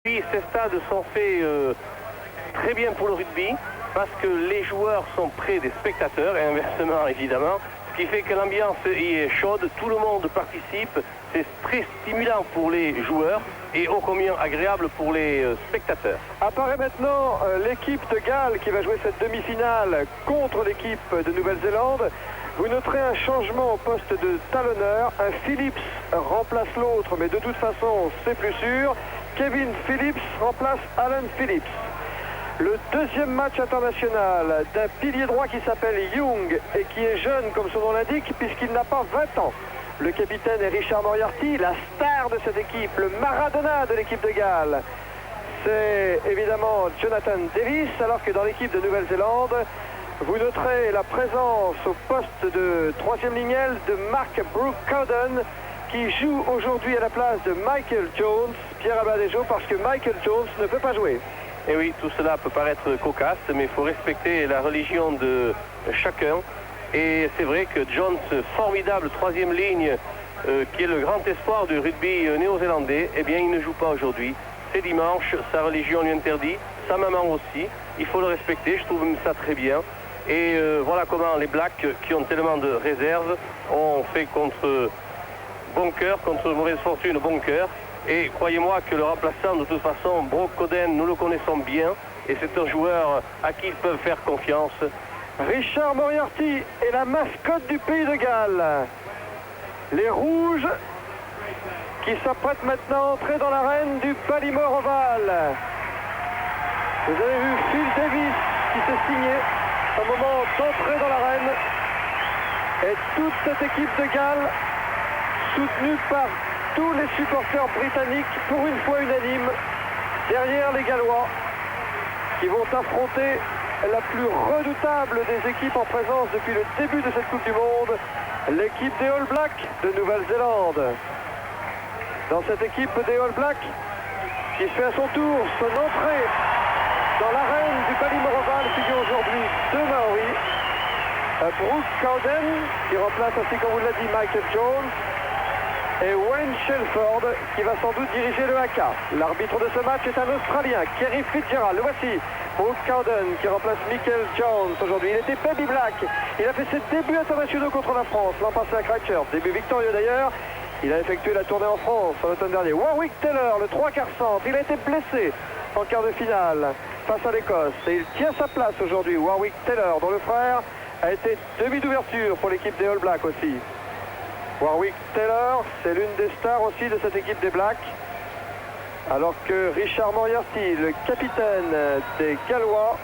Ces stades sont faits très bien pour le rugby parce que les joueurs sont près des spectateurs et inversement évidemment, ce qui fait que l'ambiance y est chaude, tout le monde participe, c'est très stimulant pour les joueurs et ô combien agréable pour les spectateurs. Apparaît maintenant l'équipe de Galles qui va jouer cette demi-finale contre l'équipe de Nouvelle-Zélande. Vous noterez un changement au poste de talonneur. Un Phillips remplace l'autre, mais de toute façon, c'est plus sûr. Kevin Phillips remplace Alan Phillips. Le deuxième match international d'un pilier droit qui s'appelle Young et qui est jeune, comme son nom l'indique, puisqu'il n'a pas 20 ans. Le capitaine est Richard Moriarty, la star de cette équipe, le Maradona de l'équipe de Galles. C'est évidemment Jonathan Davis, alors que dans l'équipe de Nouvelle-Zélande, vous noterez la présence au poste de troisième ligne aile de Mark Brooke Cowden, qui joue aujourd'hui à la place de Michael Jones, Pierre Abadejo, parce que Michael Jones ne peut pas jouer. Et oui, tout cela peut paraître cocasse, mais il faut respecter la religion de chacun. Et c'est vrai que Jones, formidable troisième ligne, qui est le grand espoir du rugby néo-zélandais, eh bien il ne joue pas aujourd'hui. C'est dimanche, sa religion lui interdit, sa maman aussi. Il faut le respecter, je trouve ça très bien. Et voilà comment les Blacks, qui ont tellement de réserves, ont fait contre bon cœur, contre mauvaise fortune, bon cœur. Et croyez-moi que le remplaçant, de toute façon, Brooke Cowden, nous le connaissons bien. Et c'est un joueur à qui ils peuvent faire confiance. Richard Moriarty est la mascotte du pays de Galles. Les Rouges qui s'apprêtent maintenant à entrer dans l'arène du Ballymore Oval. Vous avez vu Phil Davis qui s'est signé au moment d'entrer dans l'arène. Et toute cette équipe de Galles, soutenue par tous les supporters britanniques, pour une fois unanimes, derrière les Gallois, qui vont affronter la plus redoutable des équipes en présence depuis le début de cette Coupe du Monde, l'équipe des All Blacks de Nouvelle-Zélande. Dans cette équipe des All Blacks, qui fait à son tour son entrée dans l'arène du Ballymore Oval, figure aujourd'hui deux Maoris. Brooke Cowden, qui remplace ainsi, comme vous l'a dit, Michael Jones, et Wayne Shelford, qui va sans doute diriger le haka. L'arbitre de ce match est un Australien, Kerry Fitzgerald. Le voici, Brooke Cowden, qui remplace Michael Jones aujourd'hui. Il était Baby Black. Il a fait ses débuts internationaux contre la France l'an passé à Christchurch. Début victorieux d'ailleurs. Il a effectué la tournée en France en automne dernier. Warwick Taylor, le 3/4 centre. Il a été blessé en quart de finale face à l'Écosse. Et il tient sa place aujourd'hui. Warwick Taylor, dont le frère a été demi d'ouverture pour l'équipe des All Blacks aussi. Warwick Taylor, c'est l'une des stars aussi de cette équipe des Blacks. Alors que Richard Moriarty, le capitaine des Gallois,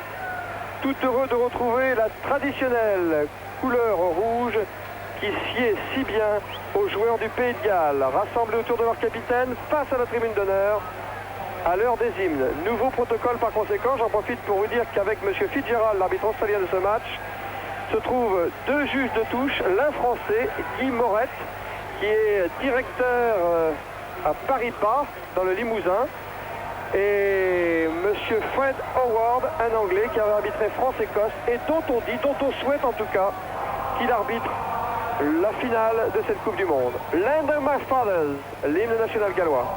tout heureux de retrouver la traditionnelle couleur rouge qui sied si bien aux joueurs du Pays de Galles, rassemblés autour de leur capitaine face à la tribune d'honneur à l'heure des hymnes. Nouveau protocole par conséquent, j'en profite pour vous dire qu'avec M. Fitzgerald, l'arbitre australien de ce match, se trouvent deux juges de touche, l'un français, Guy Morette, qui est directeur à Paris-Pas, dans le Limousin, et M. Fred Howard, un Anglais qui avait arbitré France-Écosse, et dont on dit, dont on souhaite en tout cas, qu'il arbitre la finale de cette Coupe du Monde. Land of My Fathers, l'hymne national gallois.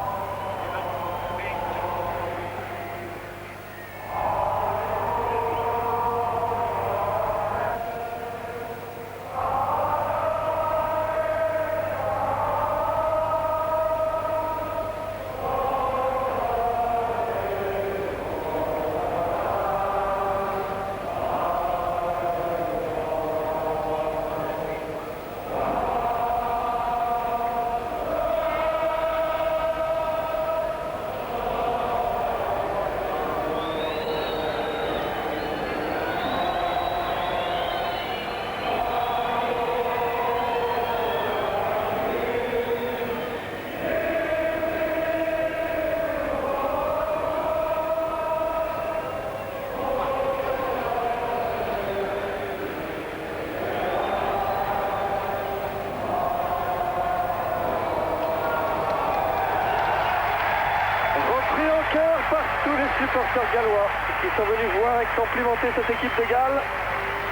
Supporters gallois qui sont venus voir et complimenter cette équipe de Galles.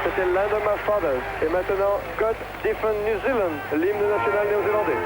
C'était Land of My Fathers. Et maintenant, God Defend New Zealand, l'hymne national néo-zélandais.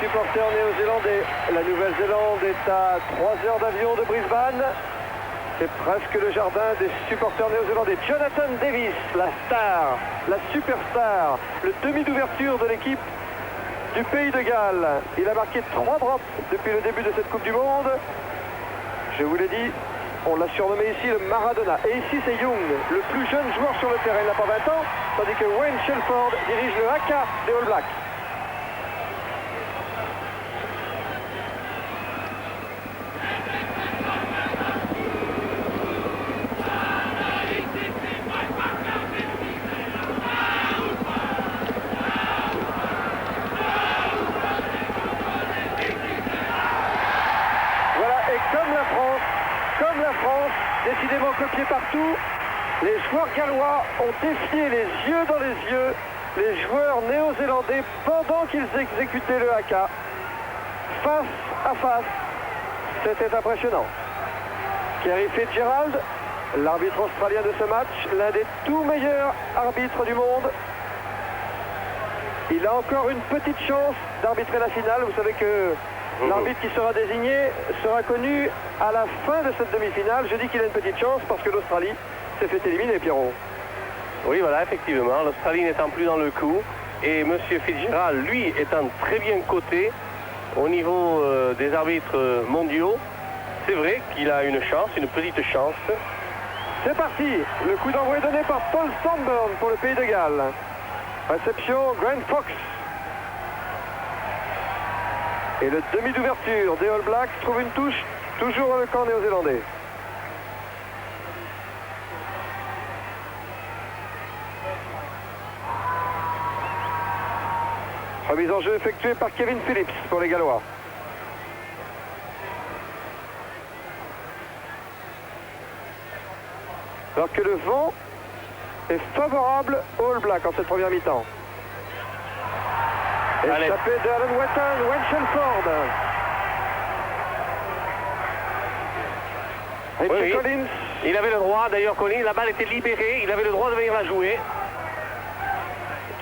supporters néo-zélandais. La Nouvelle-Zélande est à 3 heures d'avion de Brisbane. C'est presque le jardin des supporters néo-zélandais. Jonathan Davis, la star, la superstar, le demi d'ouverture de l'équipe du Pays de Galles. Il a marqué 3 drops depuis le début de cette Coupe du Monde. Je vous l'ai dit, on l'a surnommé ici le Maradona. Et ici c'est Young, le plus jeune joueur sur le terrain. Il n'a pas 20 ans, tandis que Wayne Shelford dirige le haka des All Blacks. Comme la France, décidément copiée partout, les joueurs gallois ont défié les yeux dans les yeux les joueurs néo-zélandais pendant qu'ils exécutaient le haka. Face à face, c'était impressionnant. Kerry Fitzgerald, l'arbitre australien de ce match, l'un des tout meilleurs arbitres du monde. Il a encore une petite chance d'arbitrer la finale. Vous savez que l'arbitre qui sera désigné sera connu à la fin de cette demi-finale. Je dis qu'il a une petite chance parce que l'Australie s'est fait éliminer, Pierrot. Oui, voilà, effectivement. L'Australie n'étant plus dans le coup. Et M. Fitzgerald, lui, étant très bien coté au niveau des arbitres mondiaux, c'est vrai qu'il a une chance, une petite chance. C'est parti. Le coup d'envoi est donné par Paul Sandburn pour le Pays de Galles. Réception, Grant Fox. Et le demi d'ouverture des All Blacks trouve une touche, toujours dans le camp néo-zélandais. Remise en jeu effectuée par Kevin Phillips pour les Gallois. Alors que le vent est favorable aux All Blacks en cette première mi-temps. Échappé de Alan Wetton, Wayne Shelford. Oui, Collins. Il avait le droit, d'ailleurs Collins, la balle était libérée, il avait le droit de venir la jouer.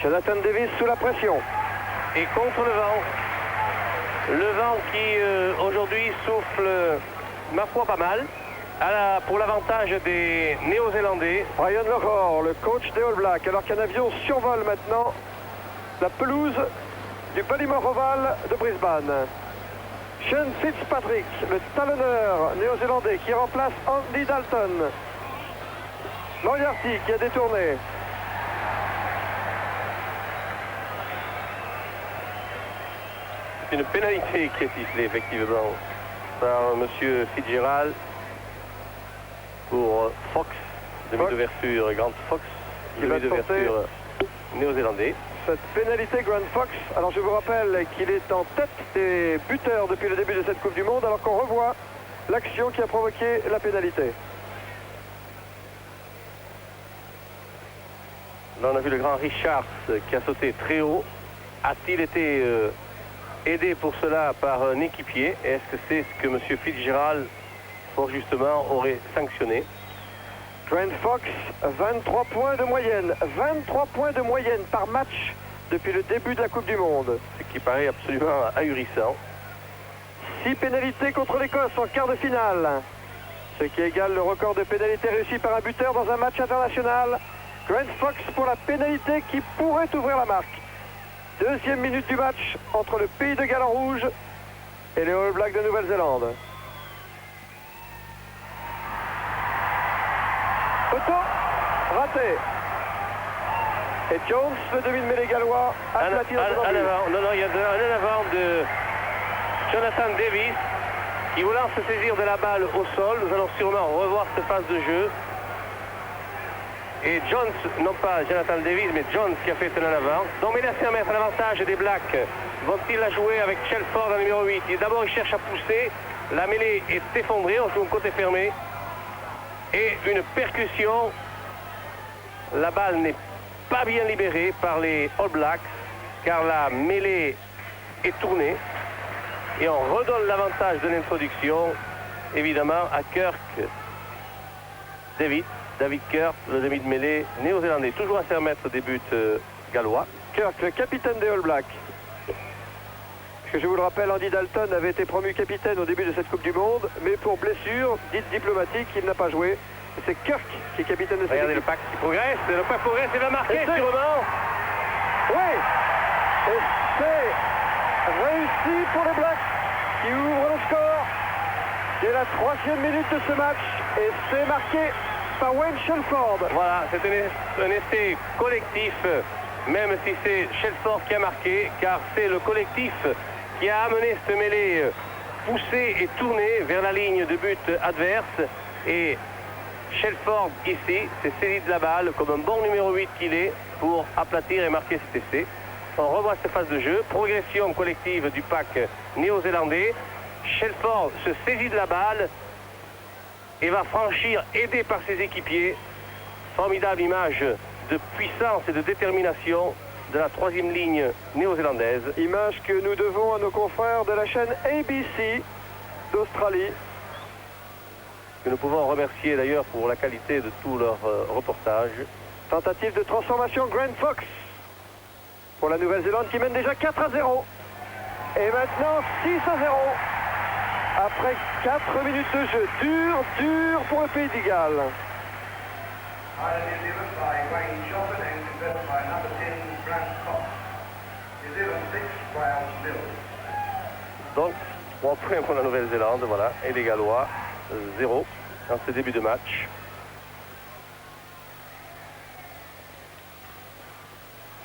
Jonathan Davis sous la pression. Et contre le vent. Le vent qui aujourd'hui souffle, ma foi, pas mal. Pour l'avantage des Néo-Zélandais. Brian Lochore, le coach des All Blacks, alors qu'un avion survole maintenant la pelouse du Ballymore Oval de Brisbane. Shane Fitzpatrick, le talonneur néo-zélandais qui remplace Andy Dalton. Moriarty qui a détourné. C'est une pénalité qui est sifflée effectivement par M. Fitzgerald pour Fox, demi d'ouverture Grant Fox, demi d'ouverture néo-zélandais. Cette pénalité Grant Fox, alors je vous rappelle qu'il est en tête des buteurs depuis le début de cette Coupe du Monde, alors qu'on revoit l'action qui a provoqué la pénalité. Là on a vu le grand Richards qui a sauté très haut. A-t-il été aidé pour cela par un équipier? Est-ce que c'est ce que M. Fitzgerald, fort justement, aurait sanctionné? Grant Fox, 23 points de moyenne. 23 points de moyenne par match depuis le début de la Coupe du Monde. Ce qui paraît absolument ahurissant. 6 pénalités contre l'Écosse en quart de finale. Ce qui égale le record de pénalités réussi par un buteur dans un match international. Grant Fox pour la pénalité qui pourrait ouvrir la marque. Deuxième minute du match entre le Pays de Galles en rouge et les All Blacks de Nouvelle-Zélande. Poteau, raté. Et Jones, le demi de mêlée gallois, aplati dans son but. Non, il y a un avant de Jonathan Davis qui voulant se saisir de la balle au sol. Nous allons sûrement revoir cette phase de jeu. Et Jones, non pas Jonathan Davis, mais Jones qui a fait un avant. Donc, mesdames et messieurs, l'avantage des Blacks. Vont-ils la jouer avec Shelford en numéro 8? D'abord, il cherche à pousser. La mêlée est effondrée. On joue un côté fermé. Et une percussion. La balle n'est pas bien libérée par les All Blacks, car la mêlée est tournée. Et on redonne l'avantage de l'introduction, évidemment, à Kirk David Kirk, le demi de mêlée néo-zélandais, toujours à 5 mètres des buts gallois. Kirk, le capitaine des All Blacks. que je vous le rappelle, Andy Dalton avait été promu capitaine au début de cette Coupe du Monde, mais pour blessure dite diplomatique, il n'a pas joué. C'est Kirk qui est capitaine de cette Regardez équipe. le pack qui progresse, le pack progresse, il va marquer sûrement. Oui, et c'est réussi pour les Blacks qui ouvrent le score dès la 3e minute de ce match, et c'est marqué par Wayne Shelford. Voilà, c'est un essai collectif, même si c'est Shelford qui a marqué, car c'est le collectif qui a amené cette mêlée poussée et tournée vers la ligne de but adverse. Et Shelford, ici, s'est saisi de la balle comme un bon numéro 8 qu'il est pour aplatir et marquer cet essai. On revoit cette phase de jeu, progression collective du pack néo-zélandais. Shelford se saisit de la balle et va franchir, aidé par ses équipiers. Formidable image de puissance et de détermination de la 3e ligne néo-zélandaise. Image que nous devons à nos confrères de la chaîne ABC d'Australie. Que nous pouvons remercier d'ailleurs pour la qualité de tout leur reportage. Tentative de transformation Grant Fox pour la Nouvelle-Zélande qui mène déjà 4-0. Et maintenant 6-0. Après 4 minutes de jeu. Dur pour le Pays de Galles. Donc 3 points pour la Nouvelle-Zélande, voilà, et les Gallois 0 dans ce début de match.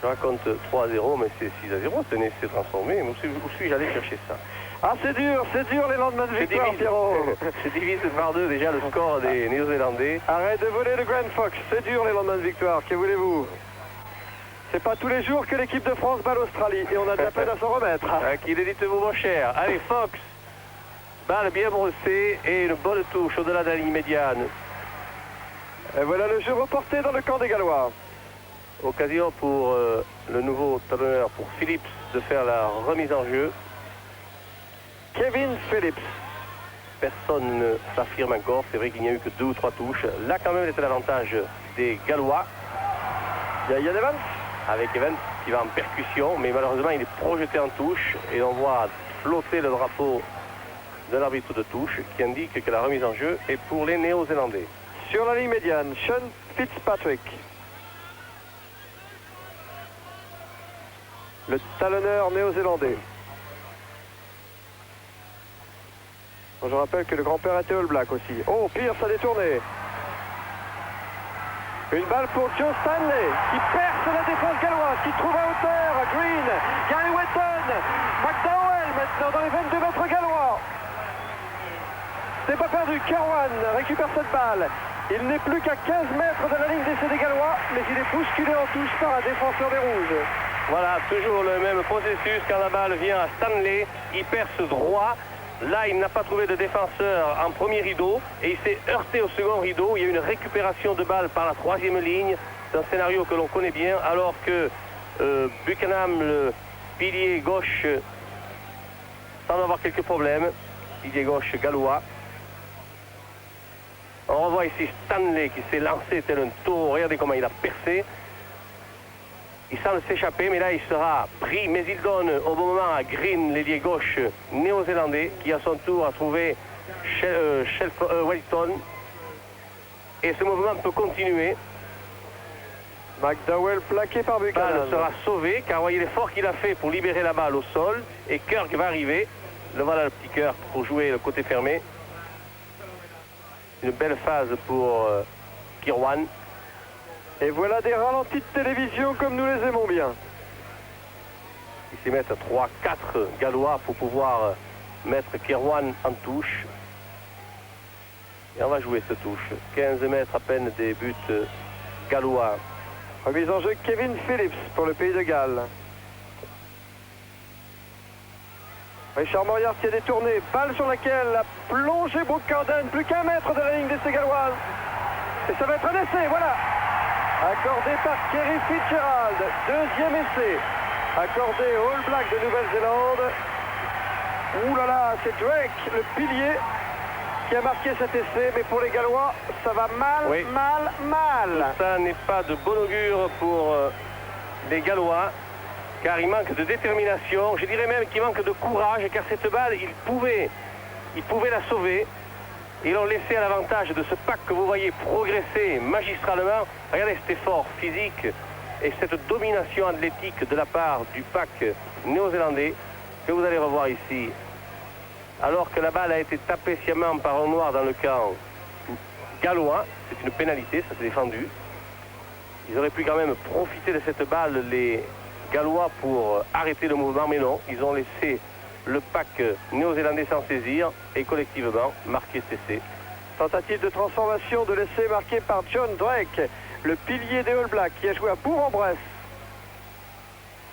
Je raconte 3-0, mais c'est 6-0, c'est un essai transformé. Où suis-je allé chercher ça? Ah, c'est dur les lendemains de victoire, Pierrot. C'est divise par 2 déjà le score des Néo-Zélandais. Arrête de voler le Grant Fox, c'est dur les lendemains de victoire, que voulez-vous? C'est pas tous les jours que l'équipe de France bat l'Australie et on a de la peine à s'en remettre. Qui le dites-vous, mon cher? Allez, Fox, balle bien brossée et une bonne touche au-delà de la ligne médiane. Et voilà le jeu reporté dans le camp des Gallois. Occasion pour le nouveau talonneur, pour Phillips, de faire la remise en jeu. Kevin Phillips. Personne ne s'affirme encore, c'est vrai qu'il n'y a eu que 2 ou 3 touches. Là quand même c'était l'avantage des Gallois. Il y a Ian Evans. Avec Evans qui va en percussion, mais malheureusement il est projeté en touche et on voit flotter le drapeau de l'arbitre de touche qui indique que la remise en jeu est pour les Néo-Zélandais. Sur la ligne médiane, Sean Fitzpatrick. Le talonneur néo-zélandais. Bon, je rappelle que le grand-père était All Black aussi. Oh, Pierce a détourné. Une balle pour Joe Stanley qui perce la défense galloise, qui trouve à hauteur Green, Gary Wetton, McDowell maintenant dans les 22 mètres gallois. C'est pas perdu, Kerwan récupère cette balle. Il n'est plus qu'à 15 mètres de la ligne d'essai des Gallois, mais il est bousculé en touche par un défenseur des Rouges. Voilà, toujours le même processus quand la balle vient à Stanley, il perce droit. Là, il n'a pas trouvé de défenseur en premier rideau et il s'est heurté au second rideau. Il y a eu une récupération de balle par la 3e ligne. C'est un scénario que l'on connaît bien, alors que Buchanan, le pilier gauche, semble avoir quelques problèmes. Pilier gauche gallois. On revoit ici Stanley qui s'est lancé tel un taureau. Regardez comment il a percé. Il semble s'échapper, mais là il sera pris. Mais il donne au bon moment à Green, l'ailier gauche néo-zélandais, qui à son tour a trouvé Wellington. Et ce mouvement peut continuer. McDowell plaqué par La Buchanan. balle sera sauvée, car voyez l'effort qu'il a fait pour libérer la balle au sol. Et Kirk va arriver. Le voilà le petit Kirk pour jouer le côté fermé. Une belle phase pour Kirwan. Et voilà des ralentis de télévision comme nous les aimons bien. Ils s'y mettent 3-4 Gallois pour pouvoir mettre Kirwan en touche. Et on va jouer cette touche. 15 mètres à peine des buts gallois. Remise en jeu Kevin Phillips pour le Pays de Galles. Richard Moriarty a détourné. Balle sur laquelle a plongé Brooke Carden. Plus qu'un mètre de la ligne d'essai galloise. Et ça va être un essai, voilà. Accordé par Kerry Fitzgerald. 2e essai. Accordé au All Black de Nouvelle-Zélande. Ouh là là, c'est Drake, le pilier, qui a marqué cet essai. Mais pour les Gallois, ça va mal, Oui. mal. Ça n'est pas de bon augure pour les Gallois. car il manque de détermination, je dirais même qu'il manque de courage, car cette balle, il pouvait la sauver. Ils l'ont laissé à l'avantage de ce pack que vous voyez progresser magistralement. Regardez cet effort physique et cette domination athlétique de la part du pack néo-zélandais que vous allez revoir ici. Alors que la balle a été tapée sciemment par un noir dans le camp gallois, c'est une pénalité, ça s'est défendu. Ils auraient pu quand même profiter de cette balle, les Gallois, pour arrêter le mouvement, mais non, ils ont laissé le pack néo-zélandais s'en saisir et collectivement marquer cet essai. Tentative de transformation de l'essai marqué par John Drake, le pilier des All Blacks, qui a joué à Bourg-en-Bresse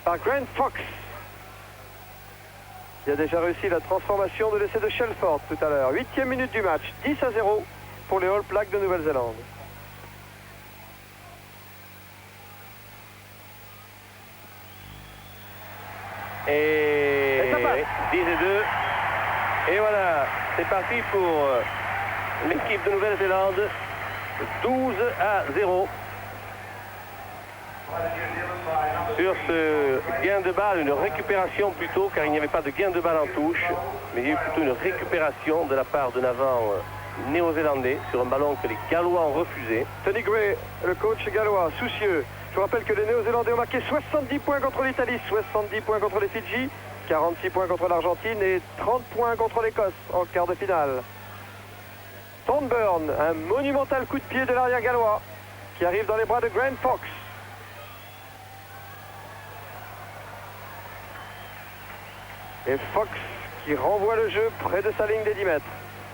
par Grant Fox, qui a déjà réussi la transformation de l'essai de Shelford tout à l'heure. 8e minute du match, 10-0 pour les All Blacks de Nouvelle-Zélande. Et 10-2. Et voilà, c'est parti pour l'équipe de Nouvelle-Zélande. 12-0. Sur ce gain de balle, une récupération plutôt, car il n'y avait pas de gain de balle en touche, mais il y a eu plutôt une récupération de la part d'un avant néo-zélandais sur un ballon que les Gallois ont refusé. Tony Gray, le coach gallois, soucieux. Je vous rappelle que les Néo-Zélandais ont marqué 70 points contre l'Italie, 70 points contre les Fidji, 46 points contre l'Argentine et 30 points contre l'Écosse en quart de finale. Thornburn, un monumental coup de pied de l'arrière gallois qui arrive dans les bras de Grant Fox. Et Fox qui renvoie le jeu près de sa ligne des 10 mètres.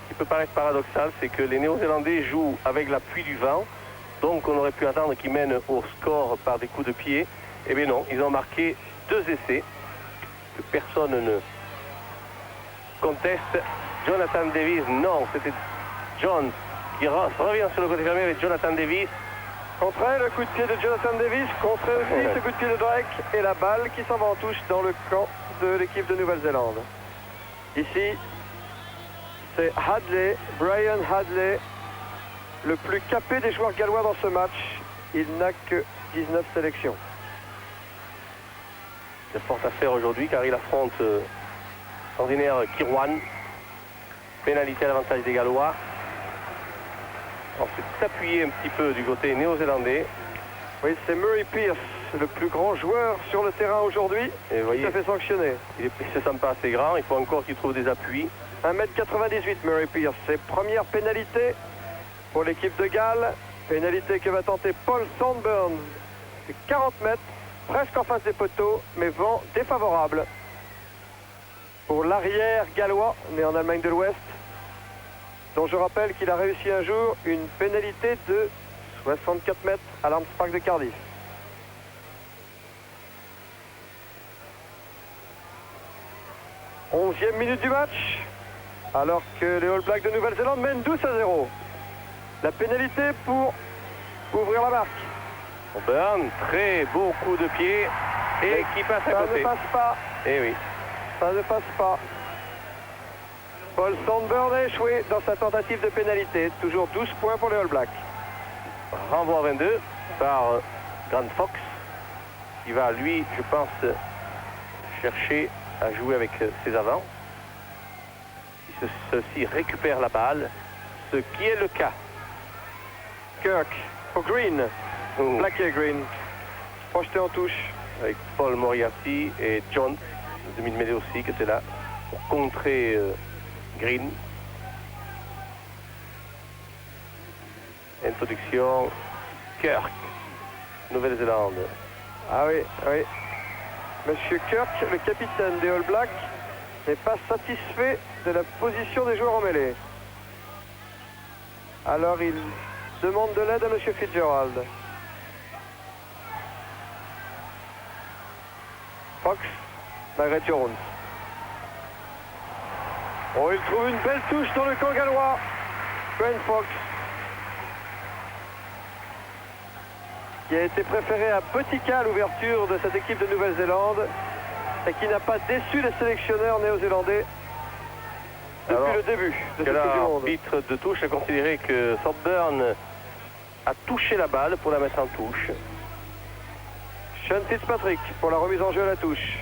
Ce qui peut paraître paradoxal, c'est que les Néo-Zélandais jouent avec l'appui du vent. Donc on aurait pu attendre qu'ils mènent au score par des coups de pied. Eh bien non, ils ont marqué 2 essais que personne ne conteste. Jonathan Davis, non, c'était John qui revient sur le côté fermé avec Jonathan Davis. Contre le coup de pied de Jonathan Davis, contre aussi ce coup de pied de Drake et la balle qui s'en va en touche dans le camp de l'équipe de Nouvelle-Zélande. Ici, c'est Hadley, Brian Hadley, le plus capé des joueurs gallois dans ce match. Il n'a que 19 sélections. Il a fort à faire aujourd'hui car il affronte ordinaire Kirwan. Pénalité à l'avantage des Gallois. On s'est appuyé un petit peu du côté néo-zélandais. Oui, c'est Murray Pierce, le plus grand joueur sur le terrain aujourd'hui. Et vous voyez, il s'est fait sanctionner. Il ne se sent pas assez grand, il faut encore qu'il trouve des appuis. 1m98 Murray Pierce, c'est première pénalité pour l'équipe de Galles. Pénalité que va tenter Paul Thornburn. C'est 40 mètres, presque en face des poteaux, mais vent défavorable. Pour l'arrière gallois, né en Allemagne de l'Ouest, dont je rappelle qu'il a réussi un jour une pénalité de 64 mètres à l'Arms Park de Cardiff. Onzième minute du match, alors que les All Blacks de Nouvelle-Zélande mènent 12-0. La pénalité pour ouvrir la marque. Burn, très beau coup de pied et qui passe à côté. Ça ne passe pas. Eh oui. Ça ne passe pas. Paul Thornburn a échoué dans sa tentative de pénalité. Toujours 12 points pour les All Blacks. Renvoi à 22 par Grant Fox, qui va, lui, je pense, chercher à jouer avec ses avants. Si ceux-ci récupèrent la balle, ce qui est le cas. Kirk pour Green. Plaqué Green. Projeté en touche. Avec Paul Moriarty et John, le demi-mêlée aussi, qui était là pour contrer Green. Introduction, Kirk, Nouvelle-Zélande. Ah oui, oui. Monsieur Kirk, le capitaine des All Blacks, n'est pas satisfait de la position des joueurs en mêlée. Alors il demande de l'aide à Monsieur Fitzgerald. Fox, Margaret Jones. Oh, il trouve une belle touche dans le camp gallois. Grant Fox, qui a été préféré à petit cas à l'ouverture de cette équipe de Nouvelle-Zélande et qui n'a pas déçu les sélectionneurs néo-zélandais depuis le début de cette Coupe du Monde. L'arbitre de touche a considéré que Thornburn a touché la balle pour la mettre en touche. Sean Fitzpatrick pour la remise en jeu à la touche.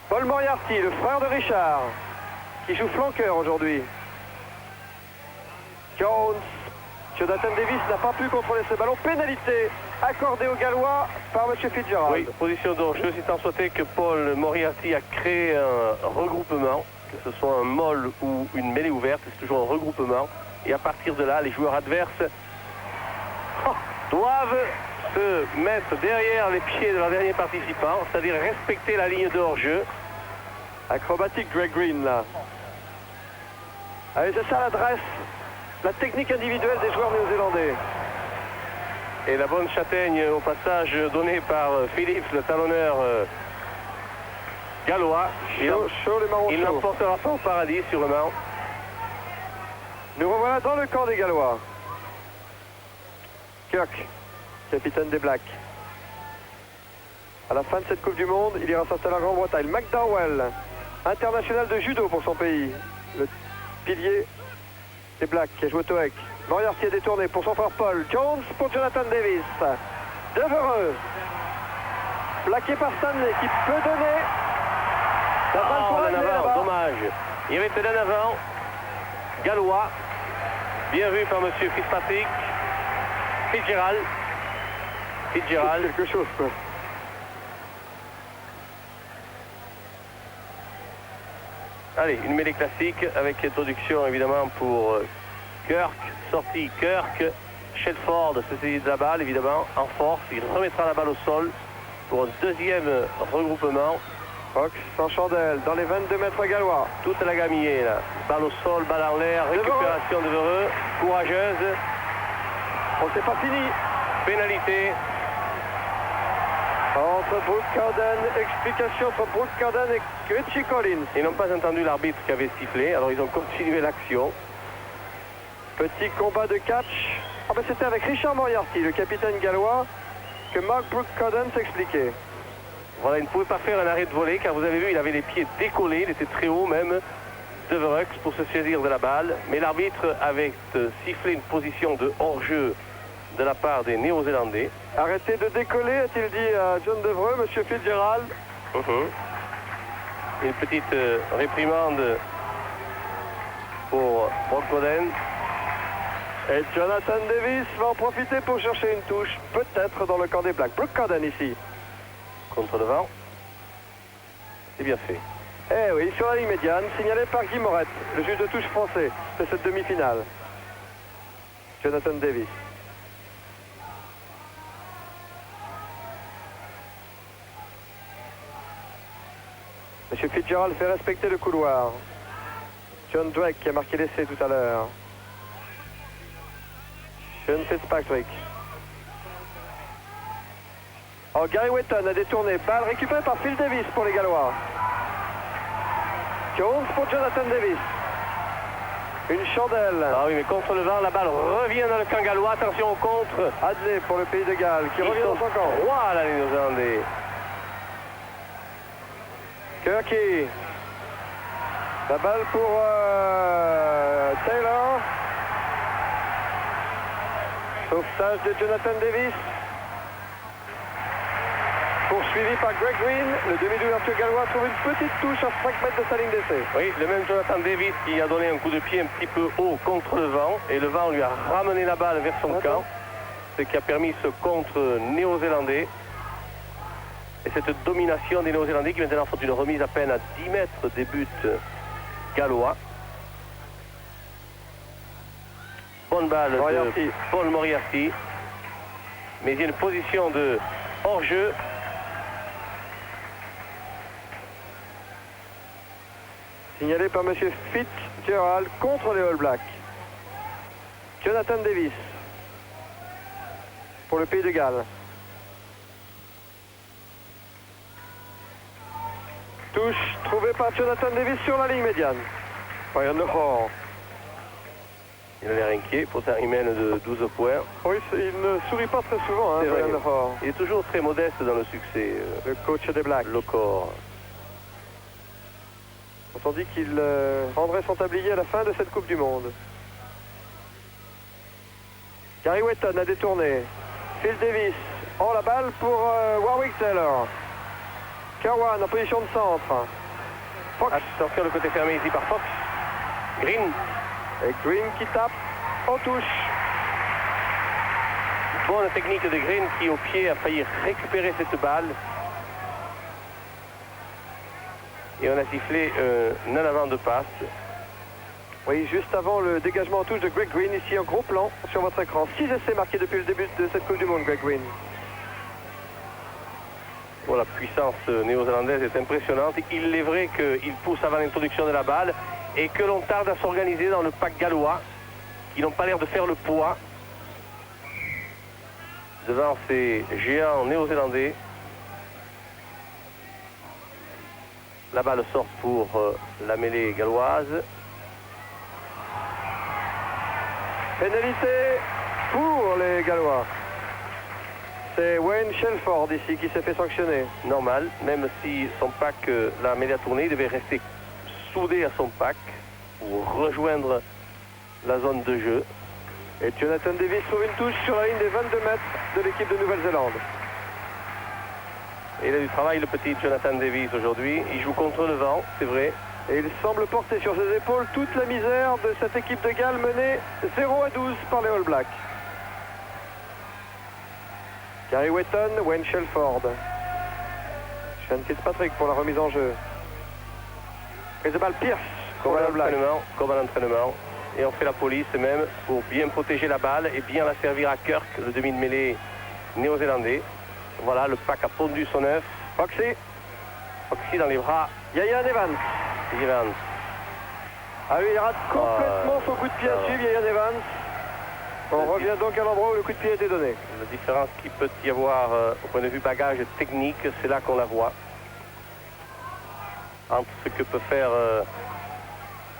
Paul Moriarty, le frère de Richard, qui joue flanqueur aujourd'hui. Jones. Jonathan Davis n'a pas pu contrôler ce ballon. Pénalité accordée aux Gallois par M. Fitzgerald. Oui, position d'hors-jeu, si tant souhaité que Paul Moriarty a créé un regroupement, que ce soit un molle ou une mêlée ouverte, c'est toujours un regroupement. Et à partir de là, les joueurs adverses doivent se mettre derrière les pieds de leur dernier participant, c'est-à-dire respecter la ligne de hors-jeu. Acrobatique Greg Green là. Allez, c'est ça l'adresse, la technique individuelle des joueurs néo-zélandais. Et la bonne châtaigne au passage donnée par Phillips, le talonneur gallois. Chaud, les marrons il chauds. n'emportera pas au paradis sûrement. Nous revoilà dans le camp des Gallois. Kirk, capitaine des Blacks. À la fin de cette Coupe du Monde, il ira s'installer en Grande-Bretagne. McDowell, international de judo pour son pays. Le pilier des Blacks qui a joué au TOEIC. Moriarty est détourné pour son frère Paul. Jones pour Jonathan Davis. Devereux. Plaqué par Stanley qui peut donner. La balle pour en l'Anglais, avant, là-bas. dommage. Il avait été en avant. Gallois. Bien vu par M. Fitzpatrick. Fitzgerald. Quelque chose, quoi. Allez, une mêlée classique avec introduction évidemment pour Kirk. Sortie Kirk. Shelford se saisit de la balle évidemment en force. Il remettra la balle au sol pour un deuxième regroupement. Fox sans chandelle dans les 22 mètres gallois. Toute la gamillée là. Balle au sol, balle en l'air, récupération de Vereux. Courageuse. Oh, c'est pas fini. Pénalité. Entre Brooke Carden, explication entre Brooke Carden et Richie Collins. Ils n'ont pas entendu l'arbitre qui avait sifflé, alors ils ont continué l'action. Petit combat de catch. Ah ben c'était avec Richard Moriarty, le capitaine gallois, que Mark Brooke Carden s'expliquait. Voilà, il ne pouvait pas faire un arrêt de volée, car vous avez vu, il avait les pieds décollés, il était très haut même, de Vereux pour se saisir de la balle. Mais l'arbitre avait sifflé une position de hors-jeu de la part des Néo-Zélandais. Arrêtez de décoller, a-t-il dit à John Devereux, Monsieur Fitzgerald. Une petite réprimande pour Brock Coden. Et Jonathan Davis va en profiter pour chercher une touche, peut-être dans le camp des Blacks. Brooke Carden ici. Contre le vent. C'est bien fait. Eh oui, sur la ligne médiane, signalé par Guy Morette, le juge de touche français de cette demi-finale. Jonathan Davis. Monsieur Fitzgerald fait respecter le couloir. John Drake qui a marqué l'essai tout à l'heure. Sean Fitzpatrick. Oh, Gary Wetton a détourné. Balle récupérée par Phil Davis pour les Gallois. Jones pour Jonathan Davis. Une chandelle. Ah oui, mais contre le vent, la balle revient dans le camp gallois. Attention au contre. Adley pour le pays de Galles qui revient dans son camp. Voilà les Néo-Zélandais. Kirky. La balle pour Taylor. Sauvetage de Jonathan Davis. Poursuivi par Greg Green. Le demi d'ouverture gallois trouve une petite touche à 5 mètres de sa ligne d'essai. Oui, le même Jonathan Davis qui a donné un coup de pied un petit peu haut contre le vent. Et le vent lui a ramené la balle vers son camp. Ce qui a permis ce contre néo-zélandais. Et cette domination des Néo-Zélandais qui maintenant font une remise à peine à 10 mètres des buts gallois. Bonne balle de Paul Moriarty. Mais il y a une position de hors-jeu. Signalé par M. Fitzgerald contre les All Blacks. Jonathan Davis pour le pays de Galles. Touche trouvée par Jonathan Davis sur la ligne médiane. Ryan Lefort. Il a l'air inquiet, pourtant il mène de 12 points. Oui, il ne sourit pas très souvent, hein, Ryan Lefort. Il est toujours très modeste dans le succès. Le coach des Blacks. Le corps. On dit qu'il rendrait son tablier à la fin de cette Coupe du Monde. Gary Wetton a détourné. Phil Davis. Oh, la balle pour Warwick Taylor. Kerwan en position de centre. Fox. Attention, le côté fermé ici par Fox. Green. Et Green qui tape en touche. Bonne technique de Green qui au pied a failli récupérer cette balle. Et on a sifflé un avant de passe. Oui, juste avant le dégagement en touche de Greg Green, ici en gros plan sur votre écran. 6 essais marqués depuis le début de cette Coupe du Monde, Greg Green. Bon, la puissance néo-zélandaise est impressionnante. Il est vrai qu'il pousse avant l'introduction de la balle et que l'on tarde à s'organiser dans le pack gallois. Ils n'ont pas l'air de faire le poids devant ces géants néo-zélandais. La balle sort pour la mêlée galloise. Pénalité pour les Gallois. C'est Wayne Shelford ici qui s'est fait sanctionner. Normal, même si son pack, la mêlée a tourné, il devait rester soudé à son pack pour rejoindre la zone de jeu. Et Jonathan Davis trouve une touche sur la ligne des 22 mètres de l'équipe de Nouvelle-Zélande. Et il a du travail, le petit Jonathan Davis, aujourd'hui. Il joue contre le vent, c'est vrai. Et il semble porter sur ses épaules toute la misère de cette équipe de Galles menée 0-12 par les All Blacks. Gary Wetton, Wayne Shelford. Sean Fitzpatrick pour la remise en jeu. Prise de balle Pierce. Comme à l'entraînement. Et on fait la police même pour bien protéger la balle et bien la servir à Kirk, le demi de mêlée néo-zélandais. Voilà, le pack a pondu son œuf. Foxy dans les bras. Yayan Evans. Evans. Ah oui, il rate complètement son coup de pied à suivre, Yayan Evans. On revient donc à l'endroit où le coup de pied a été donné. La différence qu'il peut y avoir au point de vue bagage technique, c'est là qu'on la voit. Entre ce que peut faire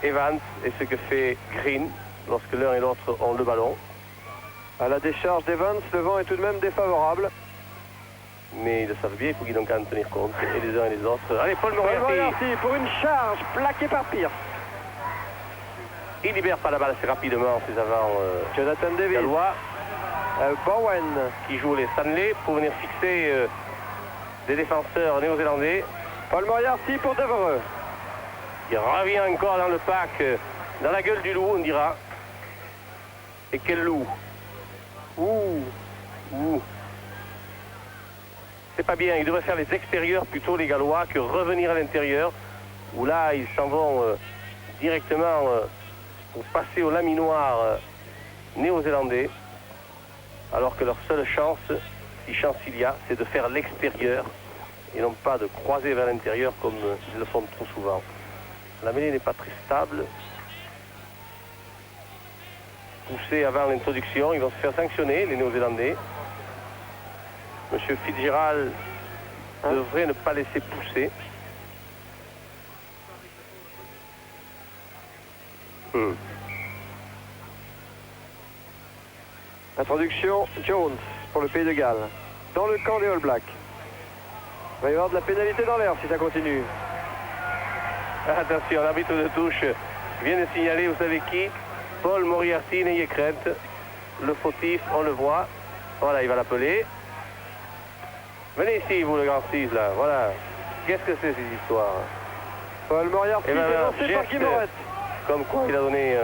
Evans et ce que fait Green lorsque l'un et l'autre ont le ballon. À la décharge d'Evans, le vent est tout de même défavorable. Mais ils le savent bien, il faut qu'ils donc en tenir compte, et les uns et les autres. Allez, Paul Moriarty pour une charge plaquée par Pierce. Il libère pas la balle assez rapidement, ses avants Jonathan Davis. Gallois. Bowen. Qui joue les Stanley pour venir fixer des défenseurs néo-zélandais. Paul Moriarty pour Devereux. Il revient encore dans le pack, dans la gueule du loup, on dira. Et quel loup! Ouh! C'est pas bien, ils devraient faire les extérieurs plutôt, les Gallois, que revenir à l'intérieur, où là, ils s'en vont directement pour passer au laminoir néo-zélandais, alors que leur seule chance, si chance il y a, c'est de faire l'extérieur, et non pas de croiser vers l'intérieur comme ils le font trop souvent. La mêlée n'est pas très stable. Poussé avant l'introduction, ils vont se faire sanctionner, les Néo-Zélandais. Monsieur Fitzgerald devrait ne pas laisser pousser. Introduction Jones pour le Pays de Galles. Dans le camp des All Blacks. Il va y avoir de la pénalité dans l'air si ça continue. Attention, l'arbitre de touche vient de signaler, vous savez qui? Paul Moriarty, n'ayez crainte. Le fautif, on le voit. Voilà, il va l'appeler. Venez ici, vous, le grand 6, là. Voilà. Qu'est-ce que c'est, ces histoires? Paul Moriarty, dénoncé par Guy Morette. Comme quoi, il a donné